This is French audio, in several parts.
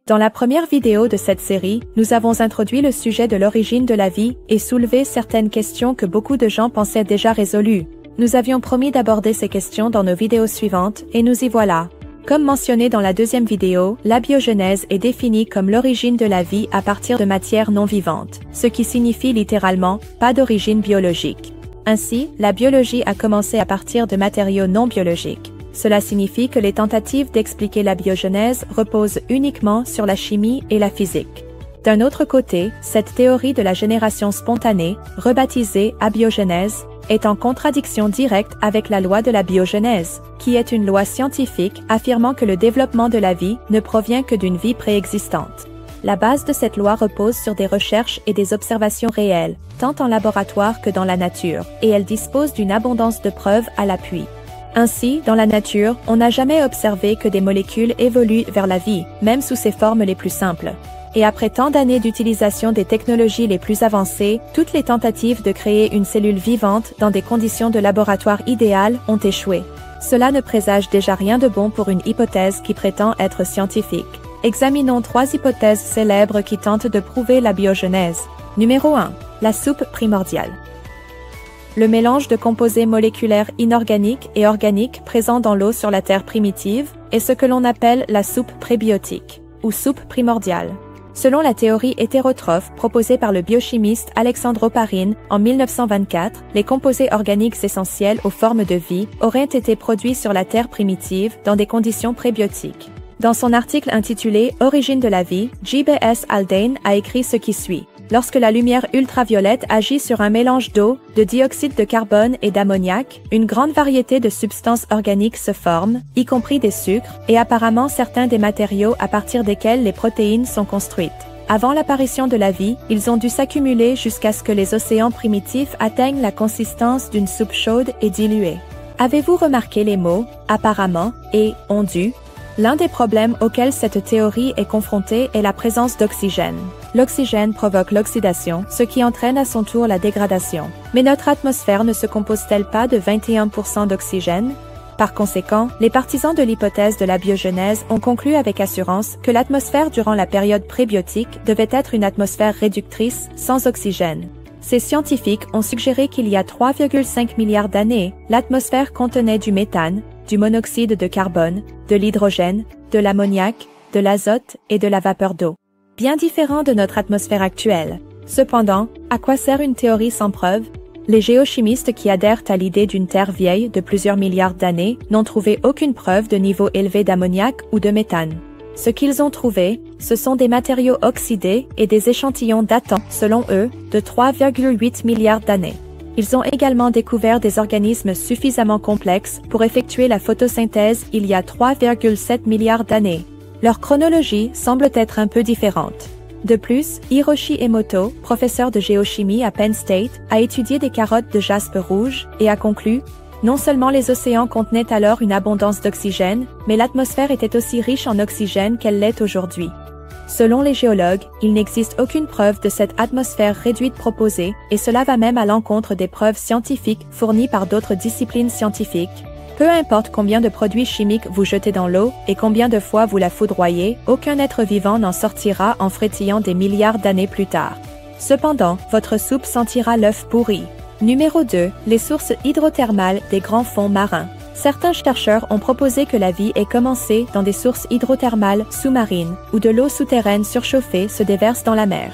Dans la première vidéo de cette série, nous avons introduit le sujet de l'origine de la vie et soulevé certaines questions que beaucoup de gens pensaient déjà résolues. Nous avions promis d'aborder ces questions dans nos vidéos suivantes, et nous y voilà. Comme mentionné dans la deuxième vidéo, l'abiogenèse est définie comme l'origine de la vie à partir de matière non vivante, ce qui signifie littéralement « pas d'origine biologique ». Ainsi, la biologie a commencé à partir de matériaux non biologiques. Cela signifie que les tentatives d'expliquer la biogenèse reposent uniquement sur la chimie et la physique. D'un autre côté, cette théorie de la génération spontanée, rebaptisée abiogenèse, est en contradiction directe avec la loi de la biogenèse, qui est une loi scientifique affirmant que le développement de la vie ne provient que d'une vie préexistante. La base de cette loi repose sur des recherches et des observations réelles, tant en laboratoire que dans la nature, et elle dispose d'une abondance de preuves à l'appui. Ainsi, dans la nature, on n'a jamais observé que des molécules évoluent vers la vie, même sous ses formes les plus simples. Et après tant d'années d'utilisation des technologies les plus avancées, toutes les tentatives de créer une cellule vivante dans des conditions de laboratoire idéales ont échoué. Cela ne présage déjà rien de bon pour une hypothèse qui prétend être scientifique. Examinons 3 hypothèses célèbres qui tentent de prouver la biogenèse. Numéro 1. La soupe primordiale. Le mélange de composés moléculaires inorganiques et organiques présents dans l'eau sur la Terre primitive est ce que l'on appelle la soupe prébiotique, ou soupe primordiale. Selon la théorie hétérotrophe proposée par le biochimiste Alexandre Oparin en 1924, les composés organiques essentiels aux formes de vie auraient été produits sur la Terre primitive dans des conditions prébiotiques. Dans son article intitulé « Origine de la vie », J.B.S. Haldane a écrit ce qui suit. Lorsque la lumière ultraviolette agit sur un mélange d'eau, de dioxyde de carbone et d'ammoniac, une grande variété de substances organiques se forment, y compris des sucres, et apparemment certains des matériaux à partir desquels les protéines sont construites. Avant l'apparition de la vie, ils ont dû s'accumuler jusqu'à ce que les océans primitifs atteignent la consistance d'une soupe chaude et diluée. Avez-vous remarqué les mots « apparemment » et « ont dû » ? L'un des problèmes auxquels cette théorie est confrontée est la présence d'oxygène. L'oxygène provoque l'oxydation, ce qui entraîne à son tour la dégradation. Mais notre atmosphère ne se compose-t-elle pas de 21% d'oxygène? Par conséquent, les partisans de l'hypothèse de la biogenèse ont conclu avec assurance que l'atmosphère durant la période prébiotique devait être une atmosphère réductrice, sans oxygène. Ces scientifiques ont suggéré qu'il y a 3,5 milliards d'années, l'atmosphère contenait du méthane, du monoxyde de carbone, de l'hydrogène, de l'ammoniac, de l'azote et de la vapeur d'eau. Bien différent de notre atmosphère actuelle. Cependant, à quoi sert une théorie sans preuve? Les géochimistes qui adhèrent à l'idée d'une Terre vieille de plusieurs milliards d'années n'ont trouvé aucune preuve de niveau élevé d'ammoniac ou de méthane. Ce qu'ils ont trouvé, ce sont des matériaux oxydés et des échantillons datant, selon eux, de 3,8 milliards d'années. Ils ont également découvert des organismes suffisamment complexes pour effectuer la photosynthèse il y a 3,7 milliards d'années. Leur chronologie semble être un peu différente. De plus, Hiroshi Emoto, professeur de géochimie à Penn State, a étudié des carottes de jaspe rouge et a conclu « Non seulement les océans contenaient alors une abondance d'oxygène, mais l'atmosphère était aussi riche en oxygène qu'elle l'est aujourd'hui. » Selon les géologues, il n'existe aucune preuve de cette atmosphère réduite proposée, et cela va même à l'encontre des preuves scientifiques fournies par d'autres disciplines scientifiques. Peu importe combien de produits chimiques vous jetez dans l'eau et combien de fois vous la foudroyez, aucun être vivant n'en sortira en frétillant des milliards d'années plus tard. Cependant, votre soupe sentira l'œuf pourri. Numéro 2. Les sources hydrothermales des grands fonds marins. Certains chercheurs ont proposé que la vie ait commencé dans des sources hydrothermales sous-marines, où de l'eau souterraine surchauffée se déverse dans la mer.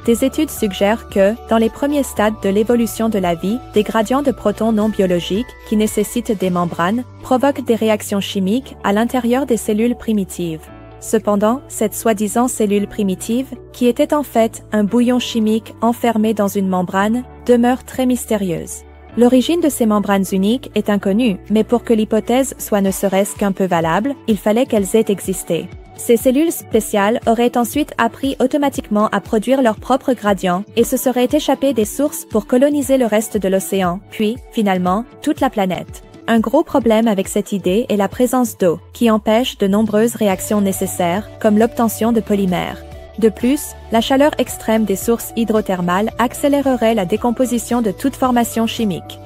Des études suggèrent que, dans les premiers stades de l'évolution de la vie, des gradients de protons non biologiques, qui nécessitent des membranes, provoquent des réactions chimiques à l'intérieur des cellules primitives. Cependant, cette soi-disant cellule primitive, qui était en fait un bouillon chimique enfermé dans une membrane, demeure très mystérieuse. L'origine de ces membranes uniques est inconnue, mais pour que l'hypothèse soit ne serait-ce qu'un peu valable, il fallait qu'elles aient existé. Ces cellules spéciales auraient ensuite appris automatiquement à produire leurs propres gradients et se seraient échappées des sources pour coloniser le reste de l'océan, puis, finalement, toute la planète. Un gros problème avec cette idée est la présence d'eau, qui empêche de nombreuses réactions nécessaires, comme l'obtention de polymères. De plus, la chaleur extrême des sources hydrothermales accélérerait la décomposition de toute formation chimique.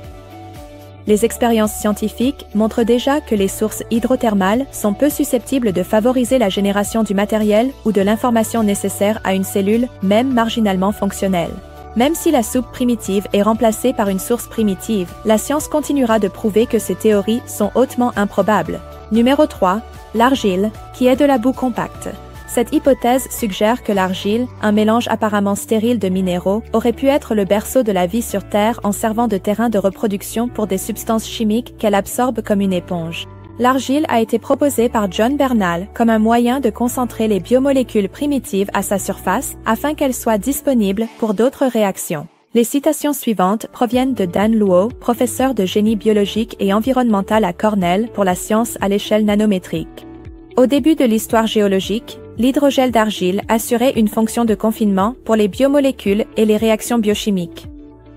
Les expériences scientifiques montrent déjà que les sources hydrothermales sont peu susceptibles de favoriser la génération du matériel ou de l'information nécessaire à une cellule, même marginalement fonctionnelle. Même si la soupe primitive est remplacée par une source primitive, la science continuera de prouver que ces théories sont hautement improbables. Numéro 3. L'argile, qui est de la boue compacte. Cette hypothèse suggère que l'argile, un mélange apparemment stérile de minéraux, aurait pu être le berceau de la vie sur Terre en servant de terrain de reproduction pour des substances chimiques qu'elle absorbe comme une éponge. L'argile a été proposée par John Bernal comme un moyen de concentrer les biomolécules primitives à sa surface afin qu'elles soient disponibles pour d'autres réactions. Les citations suivantes proviennent de Dan Luo, professeur de génie biologique et environnemental à Cornell pour la science à l'échelle nanométrique. Au début de l'histoire géologique, l'hydrogel d'argile assurait une fonction de confinement pour les biomolécules et les réactions biochimiques.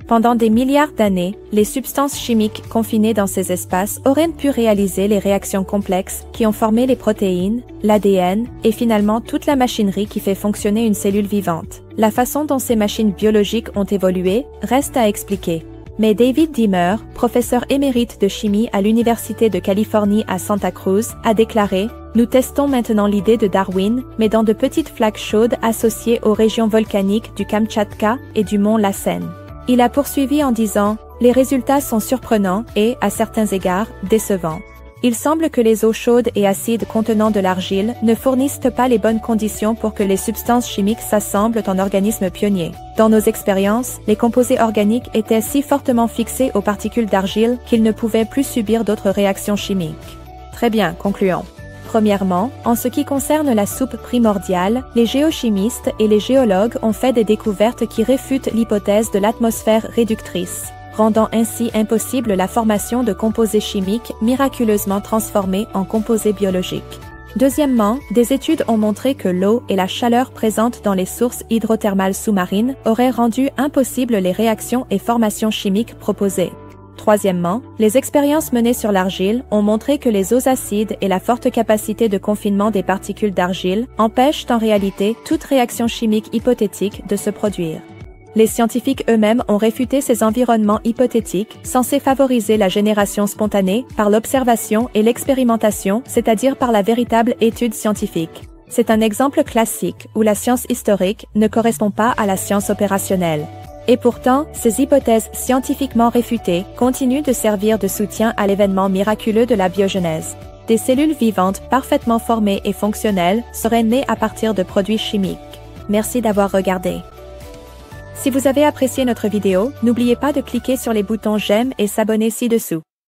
Pendant des milliards d'années, les substances chimiques confinées dans ces espaces auraient pu réaliser les réactions complexes qui ont formé les protéines, l'ADN et finalement toute la machinerie qui fait fonctionner une cellule vivante. La façon dont ces machines biologiques ont évolué reste à expliquer. Mais David Deamer, professeur émérite de chimie à l'Université de Californie à Santa Cruz, a déclaré « Nous testons maintenant l'idée de Darwin, mais dans de petites flaques chaudes associées aux régions volcaniques du Kamtchatka et du mont Lassen. » Il a poursuivi en disant « Les résultats sont surprenants et, à certains égards, décevants. Il semble que les eaux chaudes et acides contenant de l'argile ne fournissent pas les bonnes conditions pour que les substances chimiques s'assemblent en organismes pionniers. Dans nos expériences, les composés organiques étaient si fortement fixés aux particules d'argile qu'ils ne pouvaient plus subir d'autres réactions chimiques. » Très bien, concluons. Premièrement, en ce qui concerne la soupe primordiale, les géochimistes et les géologues ont fait des découvertes qui réfutent l'hypothèse de l'atmosphère réductrice, rendant ainsi impossible la formation de composés chimiques miraculeusement transformés en composés biologiques. Deuxièmement, des études ont montré que l'eau et la chaleur présentes dans les sources hydrothermales sous-marines auraient rendu impossibles les réactions et formations chimiques proposées. Troisièmement, les expériences menées sur l'argile ont montré que les eaux acides et la forte capacité de confinement des particules d'argile empêchent en réalité toute réaction chimique hypothétique de se produire. Les scientifiques eux-mêmes ont réfuté ces environnements hypothétiques, censés favoriser la génération spontanée par l'observation et l'expérimentation, c'est-à-dire par la véritable étude scientifique. C'est un exemple classique où la science historique ne correspond pas à la science opérationnelle. Et pourtant, ces hypothèses scientifiquement réfutées continuent de servir de soutien à l'événement miraculeux de la biogenèse. Des cellules vivantes parfaitement formées et fonctionnelles seraient nées à partir de produits chimiques. Merci d'avoir regardé. Si vous avez apprécié notre vidéo, n'oubliez pas de cliquer sur les boutons j'aime et s'abonner ci-dessous.